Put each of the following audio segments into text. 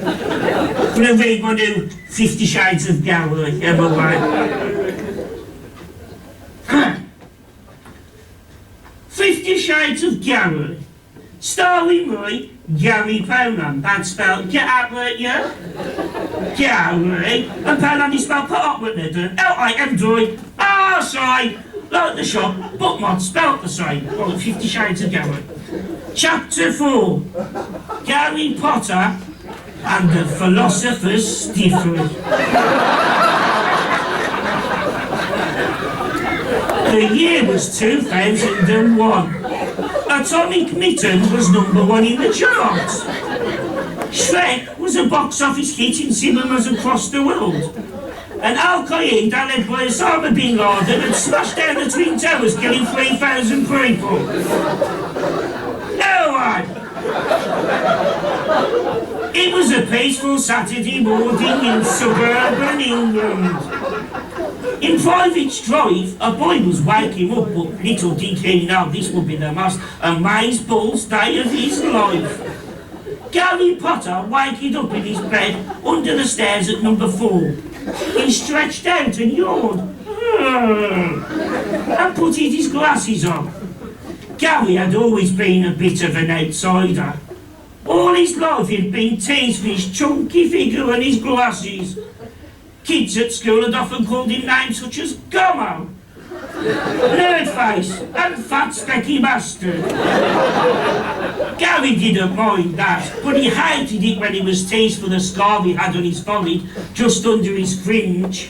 Gonna read one of 50 Shades of Gary, everyone. 50 Shades of Gary. Starring me, Gary Poland. That's spelled get out right, yeah? Gary. And Poland is spelled put up with it. L-I-M-D. Ah, sorry. Like the shop, but not spelled the same. Well, 50 Shades of Gary. Chapter 4. Harry Potter and the Philosopher's Stiffy. The year was 2001. Atomic Mitten was #1 in the charts. Shrek was a box office hit in cinemas across the world. And Al-Qaeda, led by Osama bin Laden, had smashed down the Twin Towers, killing 3,000 people. No one! It was a peaceful Saturday morning in suburban England. In Private Drive, a boy was waking up, but little did he know this would be the most amazeballs day of his life. Harry Potter waking up in his bed under the stairs at #4. He stretched out and yawned, and put his glasses on. Gary had always been a bit of an outsider. All his life he'd been teased for his chunky figure and his glasses. Kids at school had often called him names such as Gummo, Nerdface, and Fat Specky Bastard. Gary didn't mind that, but he hated it when he was teased for the scar he had on his forehead, just under his fringe.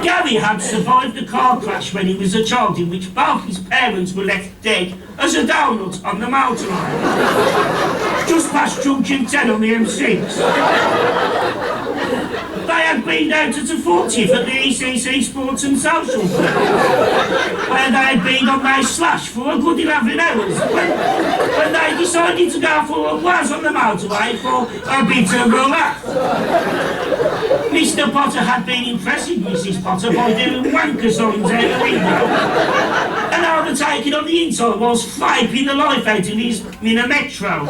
Gary had survived a car crash when he was a child in which both his parents were left dead as a donut on the motorway, just past junction 10 on the M6. They had been out at a 40th at the ECC Sports and Social Club, where they had been on their slash for a good 11 hours, when they decided to go for a whiz on the motorway for a bit of a laugh. Mr. Potter had been impressing Mrs. Potter by doing wanker signs out the window and overtaking on the inside whilst flapping the life out of his Mina Metro.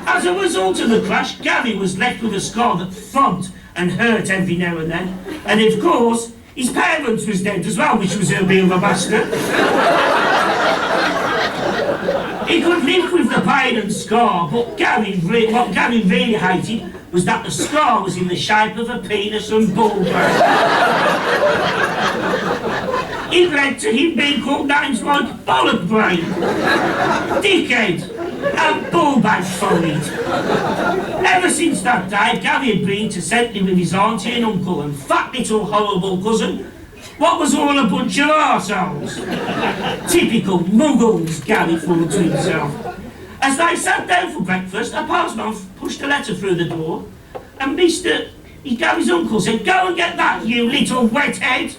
As a result of the crash, Gary was left with a scar that throbbed and hurt every now and then. And of course, his parents was dead as well, which was a bit of a bastard. He could live with the pain and scar, but what Gary really hated was that the scar was in the shape of a penis and ball bag. It led to him being called names like bollock brain, dickhead, and ball bag forehead. Ever since that day, Gary had been to Sentley with his auntie and uncle and fat little horrible cousin. What was all a bunch of arseholes? Typical muggles, Gary thought to himself. As they sat down for breakfast, a postman pushed a letter through the door, and Gary's uncle said, "Go and get that, you little wethead,"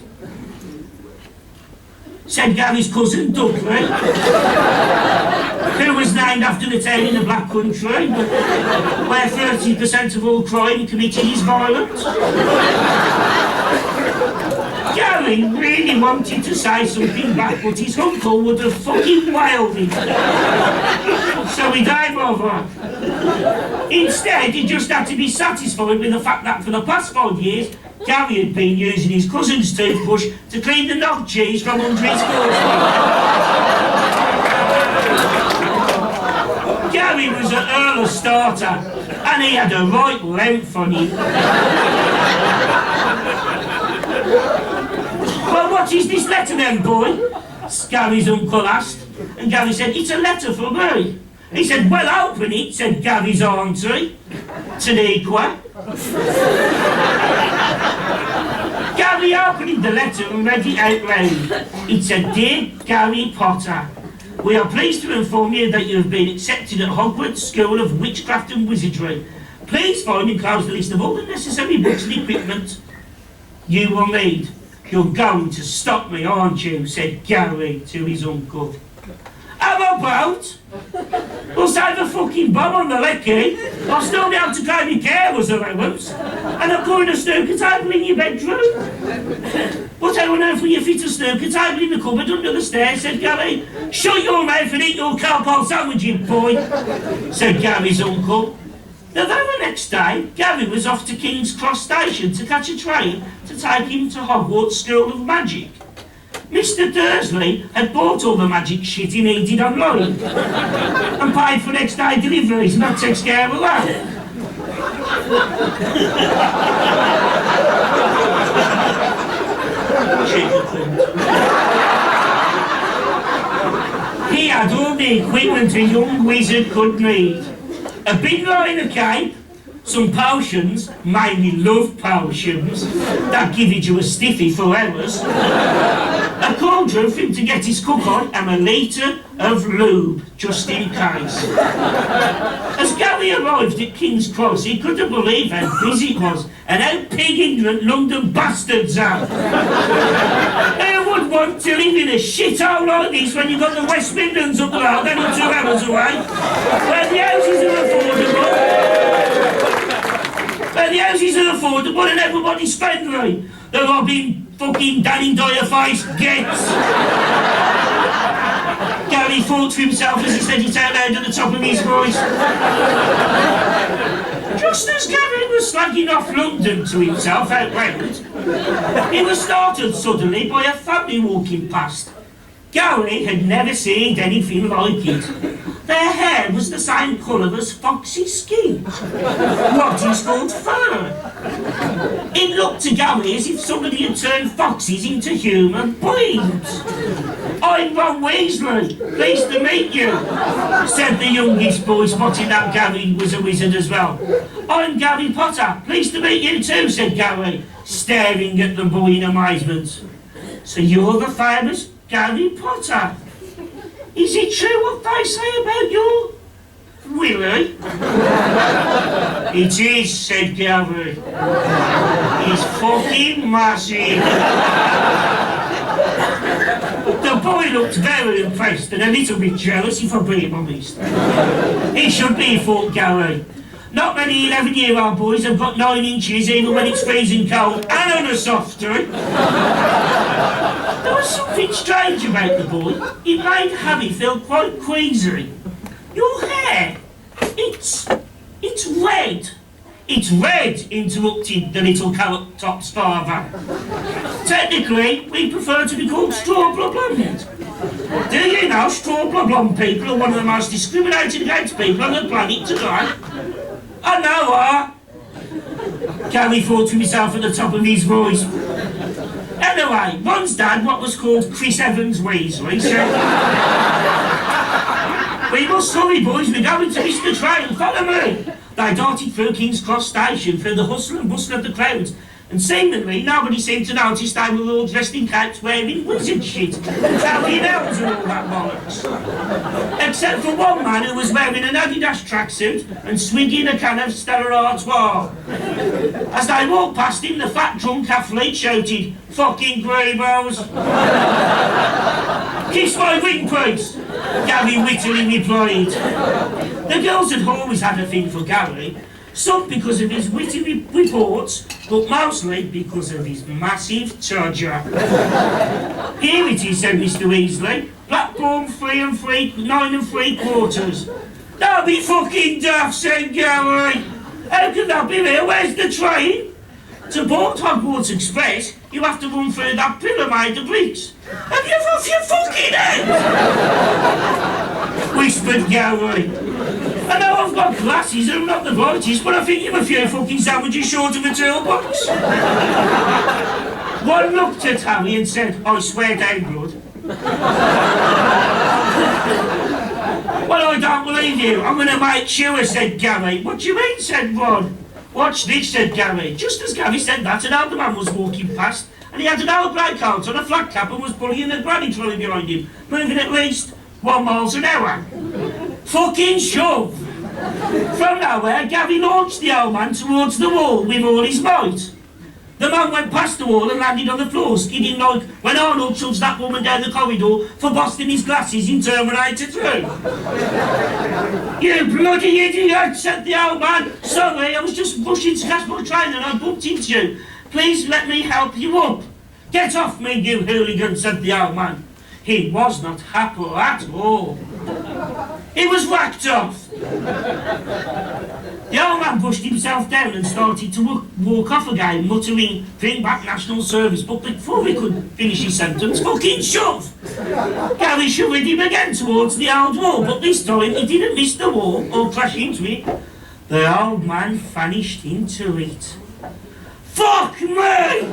said Gary's cousin Dudley, who was named after the town in the Black Country, where 30% of all crime committed is violent. Gary really wanted to say something back, but his uncle would have fucking wailed him. So he gave over. Instead, he just had to be satisfied with the fact that for the past 5 years, Gary had been using his cousin's toothbrush to clean the nog cheese from under his clothes. Gary was an early starter, and he had a right length on him. "Well, what is this letter then, boy?" Gary's uncle asked, and Gary said, "It's a letter for me." He said, "Well, open it," said Gary's auntie, Taniqua. Gary opened the letter and read it out loud. It said, "Dear Gary Potter, we are pleased to inform you that you have been accepted at Hogwarts School of Witchcraft and Wizardry. Please find enclosed a list of all the necessary books and equipment you will need." "You're going to stop me, aren't you?" said Gary to his uncle. How about we'll save a fucking bomb on the lecky, I'll still be able to claim your carer's allowance, and I'll put in a snooker table in your bedroom. But how on earth will you fit a snooker table in the cupboard under the stairs, said Gary. Shut your mouth and eat your carpal sandwich, you boy, said Gary's uncle. The very next day, Gary was off to King's Cross Station to catch a train to take him to Hogwarts School of Magic. Mr. Dursley had bought all the magic shit he needed online and paid for next day deliveries, and that takes care of that. He had all the equipment a young wizard could need. A big line of cape, some potions, mainly love potions, that give you a stiffy for hours, a cauldron for him to get his cook on, and a litre of lube, just in case. As Gary arrived at King's Cross, he couldn't believe how busy it was, and how pig-ignorant London bastards are. Who would want to live in a shithole like this when you've got the West Midlands up the road, only 2 hours away, where the houses are affordable, and everybody's friendly? They're robbing fucking Danny Dyer-faced gets. Gary thought to himself as he said it out loud at the top of his voice. Just as Gary was slagging off London to himself out loud, he was startled suddenly by a family walking past. Gary had never seen anything like it. Their hair was the same colour as Foxy's skin. What is called fur. It looked to Gary as if somebody had turned foxes into human beings. I'm Ron Weasley, pleased to meet you, said the youngest boy, spotting that Gary was a wizard as well. I'm Gary Potter, pleased to meet you too, said Gary, staring at the boy in amazement. So you're the famous Gary Potter? Is it true what they say about you, Willie? It is, said Gary. He's fucking massive. The boy looked very impressed and a little bit jealous, if I'm being honest. He should be, thought Gary. Not many 11-year-old boys have got 9 inches even when it's freezing cold and on a soft drink. There was something strange about the boy. It made Harry feel quite queasy. Your hair, it's red. It's red, interrupted the little carrot-top's father. Technically, we prefer to be called straw-blah blonde. Do you know straw-blah blonde people are one of the most discriminated against people on the planet today? I know her. Gary thought to himself at the top of his voice. Anyway, Ron's dad, what was called Chris Evans Weasley, said, we must hurry, boys, we're going to miss the train, follow me. They darted through King's Cross Station, through the hustle and bustle of the crowds, and seemingly nobody seemed to notice they were all dressed in capes wearing wizard shit, carrying elves and all that bollocks. Except for one man who was wearing an Adidas tracksuit and swigging a can of Stella Artois. As they walked past him, the fat drunk athlete shouted, fucking Grebos. Kiss my ring, please, Gary wittily replied. The girls had always had a thing for Gary, some because of his witty reports, but mostly because of his massive charger. Here it is, said Mr. Weasley. Platform 9 3/4. Don't be fucking daft, said Gary. How can that be here? Where's the train? To board Hogwarts Express, you have to run through that pillar made of bricks. Have you off your fucking head? Whispered Gary. I know I've got glasses and I'm not the brightest, but I think you're a few fucking sandwiches short of a toolbox. One looked at Harry and said, I swear down blood. Well, I don't believe you. I'm going to make sure, said Gary. What do you mean, said Ron. Watch this, said Gary. Just as Gary said that, an older man was walking past, and he had an old grey coat on a flat cap and was pulling a granny trolley behind him, moving at least 1 mile an hour. Fucking shove! From nowhere, Gary launched the old man towards the wall with all his might. The man went past the wall and landed on the floor, skidding like when Arnold shoves that woman down the corridor for busting his glasses in Terminator 2. You bloody idiot, said the old man. Sorry, I was just rushing to catch my train and I bumped into you. Please let me help you up. Get off me, you hooligan, said the old man. He was not happy at all. He was whacked off. The old man pushed himself down and started to walk off again, muttering, bring back national service, but before he could finish his sentence, fucking shove! Gary shoved him again towards the old wall, but this time he didn't miss the wall or crash into it. The old man vanished into it. Fuck me!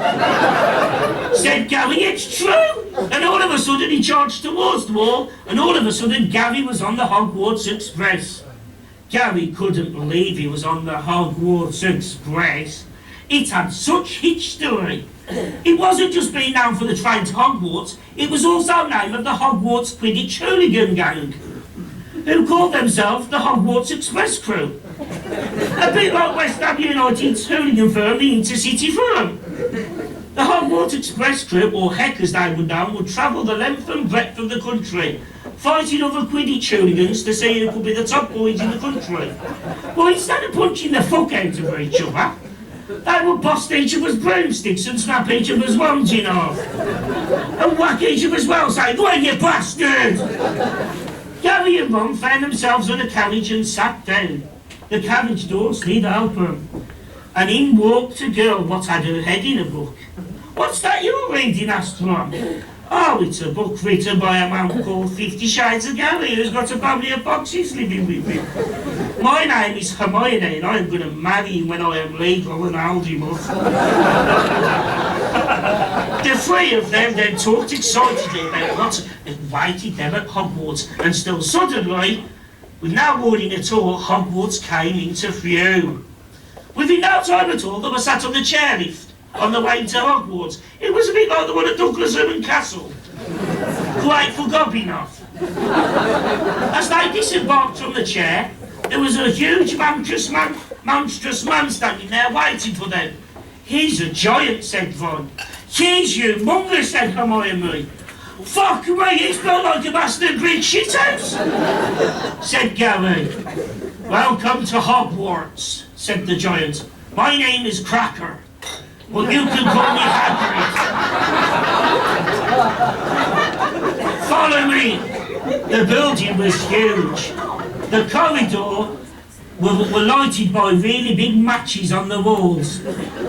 Said Gary, it's true! And all of a sudden he charged towards the wall, and all of a sudden Gary was on the Hogwarts Express. Gary couldn't believe he was on the Hogwarts Express. It had such history. It wasn't just being known for the train to Hogwarts, it was also named of the Hogwarts Quidditch hooligan gang, who called themselves the Hogwarts Express crew. A bit like West Ham United's hooligan firm, the Intercity Firm. The Hogwarts Express crew, or Heck as they were known, would travel the length and breadth of the country, fighting other Quidditch hooligans to see who could be the top boys in the country. Well, instead of punching the fuck out of each other, they would bust each other's broomsticks and snap each other's wands in half. And whack each other's well, saying, "Go on, you bastard!" Gary and Ron found themselves on a carriage and sat down. The carriage door slid open, and in walked a girl what had her head in a book. "What's that you're reading?" asked Ron. "Oh, it's a book written by a man called 50 Shades of Gary who's got a family of foxes living with him. My name is Hermione and I'm going to marry him when I am legal and old enough." The three of them then talked excitedly about what awaited them at Hogwarts, and still suddenly, with no warning at all, Hogwarts came into view. Within no time at all, they were sat on the chairlift on the way to Hogwarts. It was a bit like the one at Douglas Castle. Quite for gobbing off. As they disembarked from the chair, there was a huge monstrous man standing there waiting for them. "He's a giant," said Ron. "He's humongous," said Hermione. "Fuck me, he's built like a bastard bridge shithouse," said Gary. "Welcome to Hogwarts," said the giant. "My name is Cracker, but you can call me Hagrid. Follow me." The building was huge. The corridor were lighted by really big matches on the walls,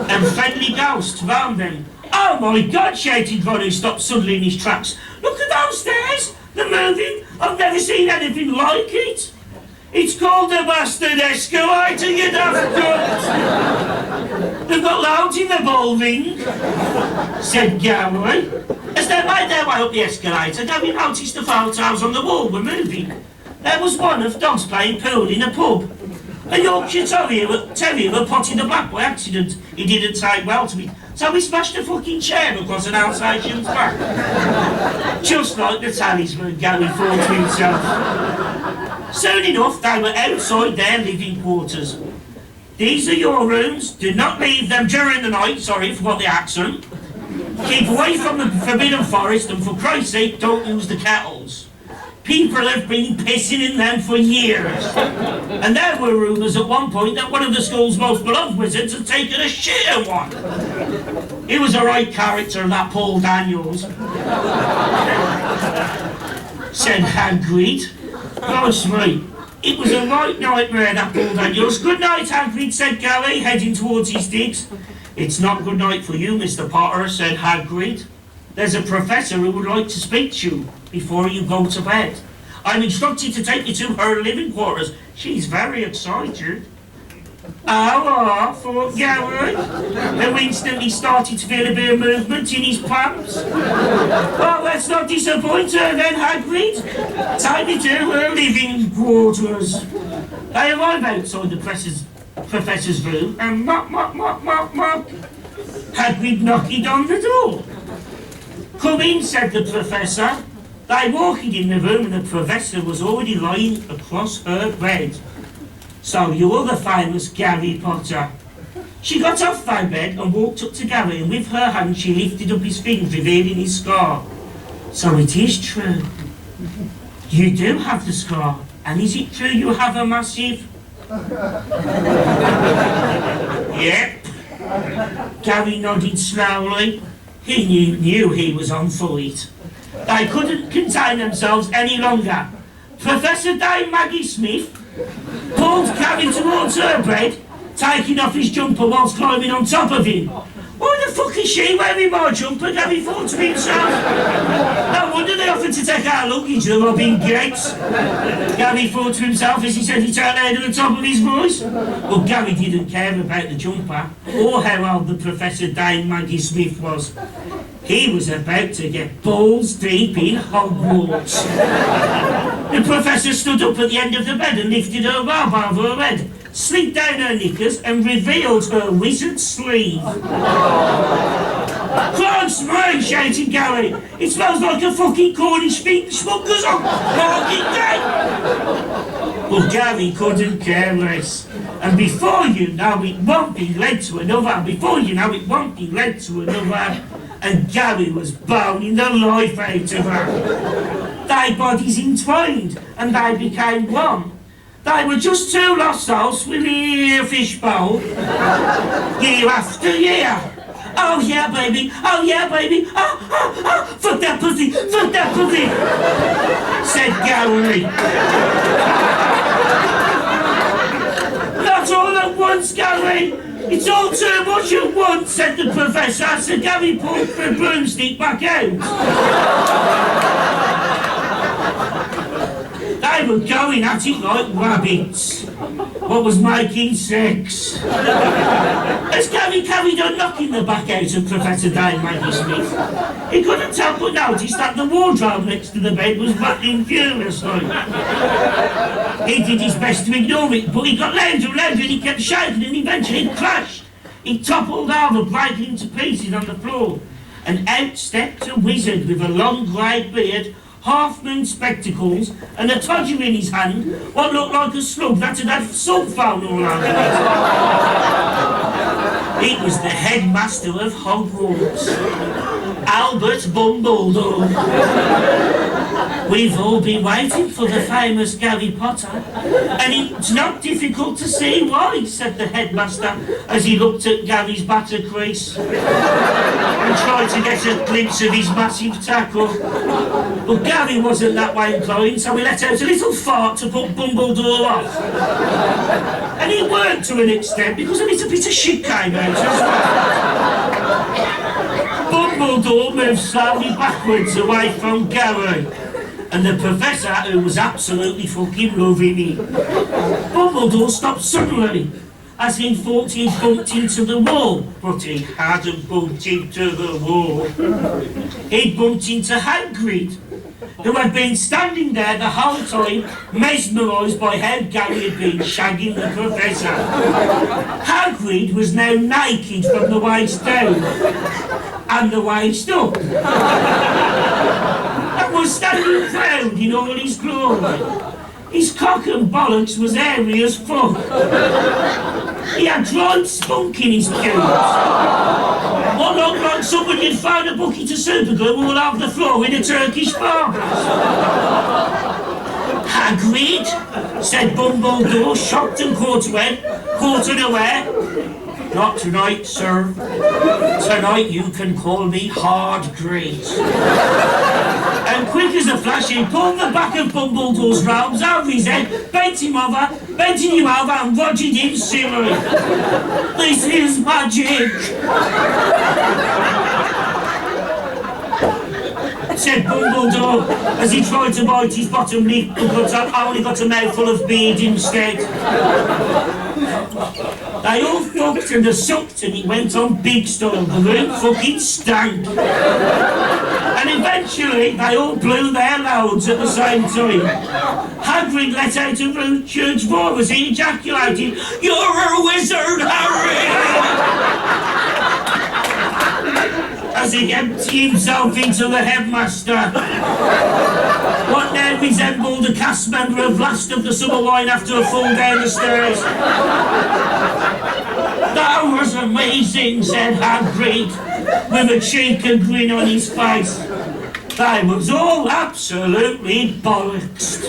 and friendly ghosts round them. "Oh my God," shouted Ron, who stopped suddenly in his tracks. "Look at those stairs! They're moving! I've never seen anything like it! It's called a bastard escalator, you daft cunt! They've got loads in the building," said Gary. As they made their way up the escalator, Gary noticed the photos on the wall were moving. There was one of dogs playing pool in a pub. A Yorkshire Terrier had potted a black by accident. He didn't take well to it, so he smashed a fucking chair across an Alsatian's back. Just like the talisman, Gary thought to himself. Soon enough, they were outside their living quarters. "These are your rooms. Do not leave them during the night." Sorry, forgot the accent. "Keep away from the forbidden forest, and for Christ's sake, don't use the kettles. People have been pissing in them for years." And there were rumours at one point that one of the school's most beloved wizards had taken a shit in one. He was a right character, that Paul Daniels, said Hagrid. "Gosh me, it was a right nightmare, that Paul Daniels." "Good night, Hagrid," said Gary, heading towards his digs. "It's not good night for you, Mr. Potter," said Hagrid. "There's a professor who would like to speak to you before you go to bed. I'm instructed to take you to her living quarters. She's very excited." "Oh," thought Gary, who instantly started to feel a bit of movement in his palms. "Well, let's not disappoint her then, Hagrid. Take me to her living quarters." They arrived outside the professor's room, and knock, Hagrid knocked on the door. "Come in," said the professor. They walked in the room, and the professor was already lying across her bed. "So you're the famous Gary Potter?" She got off my bed and walked up to Gary, and with her hand she lifted up his finger, revealing his scar. So it is true. You do have the scar. And is it true you have a massive... Yep. Gary nodded slowly. He knew he was on for it. They couldn't contain themselves any longer. Professor Dame Maggie Smith pulled Gary towards her bed, taking off his jumper whilst climbing on top of him. Why the fuck is she wearing my jumper? Gary thought to himself. No wonder they offered to take our luggage, the robbing gates. Gary thought to himself as he said it out loud at the top of his voice. But Gary didn't care about the jumper, or how old the Professor Dame Maggie Smith was. He was about to get balls deep in Hogwarts. The Professor stood up at the end of the bed and lifted her robe over her head, slid down her knickers and revealed her wizard sleeve. Christ me, shouted Gary. It smells like a fucking Cornish fish smuggler's on market day. But Gary couldn't care less. And before you know it won't be led to another, and before you know it won't be led to another, and Gary was boning the life out of her. Their bodies entwined, and they became one. They were just two lost souls swimming in a fishbowl, year after year. Oh yeah, baby, oh yeah, baby, fuck that pussy, said Gary. Not all at once, Gary. It's all too much at once, said the Professor, so Gary pulled the broomstick back out. They were going at it like rabbits. What was making sex? As Gary carried on knocking the back out of Professor Dame Maggie Smith, he couldn't help but notice that the wardrobe next to the bed was rattling furiously. He did his best to ignore it, but he got louder and louder and he kept shaking and eventually it crashed. He toppled over, breaking into pieces on the floor, and out stepped a wizard with a long grey beard, half-moon spectacles, and a todger in his hand, what looked like a slug that had had salt thrown all over it. It was the headmaster of Hogwarts, Albert Dumbledore. We've all been waiting for the famous Gary Potter, and it's not difficult to see why, said the headmaster as he looked at Gary's batter crease and tried to get a glimpse of his massive tackle. But Gary wasn't that way inclined, so he let out a little fart to put Dumbledore off. And it worked to an extent because a little bit of shit came out as well. Dumbledore moved slowly backwards away from Gary, and the Professor, who was absolutely fucking loving it. Dumbledore stopped suddenly, as he thought he'd bumped into the wall, but he hadn't bumped into the wall. He'd bumped into Hagrid, who had been standing there the whole time, mesmerised by how Gary had been shagging the Professor. Hagrid was now naked from the waist down, and the waist up, and was standing proud in all his glory. His cock and bollocks was hairy as fuck. He had dried spunk in his pubes. What looked like somebody had found a bucket of superglue all over the floor in a Turkish bathhouse. Hagrid, said Dumbledore, shocked and caught unaware. Not tonight, sir. Tonight you can call me Hard Grease. And quick as a flash, he pulled the back of Dumbledore's robes over his head, bent him over, and rogered him silly. This is magic, said Dumbledore as he tried to bite his bottom lip, but only got a mouthful of beard instead. They all fucked and sucked and it went on big style. The room fucking stank. And eventually they all blew their loads at the same time. Hagrid let out a rude huge voice as he ejaculated, "You're a wizard, Harry!" as he emptied himself into the headmaster. What now resembled a cast member of Last of the Summer Wine after a fall down the stairs. That was a amazing, said Hagrid, with a cheek and grin on his face. They was all absolutely bollocks.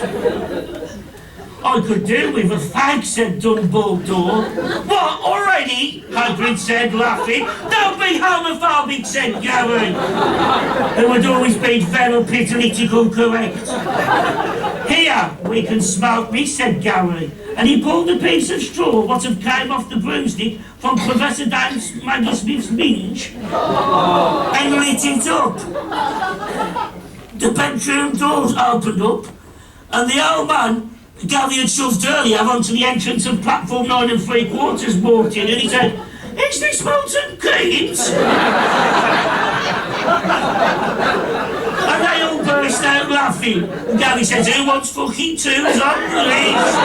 I could do with a fag, said Dumbledore. What, already? Hagrid said, laughing. Don't be homophobic, said Gary, who had always been very politically correct. Here, we can smoke me, said Gary, and he pulled a piece of straw what had came off the broomstick from Professor Maggie Smith's minge and lit it up. The bedroom doors opened up, and the old man Gary had shoved earlier onto the entrance of platform 9 3/4 walked in, and he said, "Is this Milton Keynes?" And they all burst out laughing. And Gary said, "Who wants fucking twos on the list?"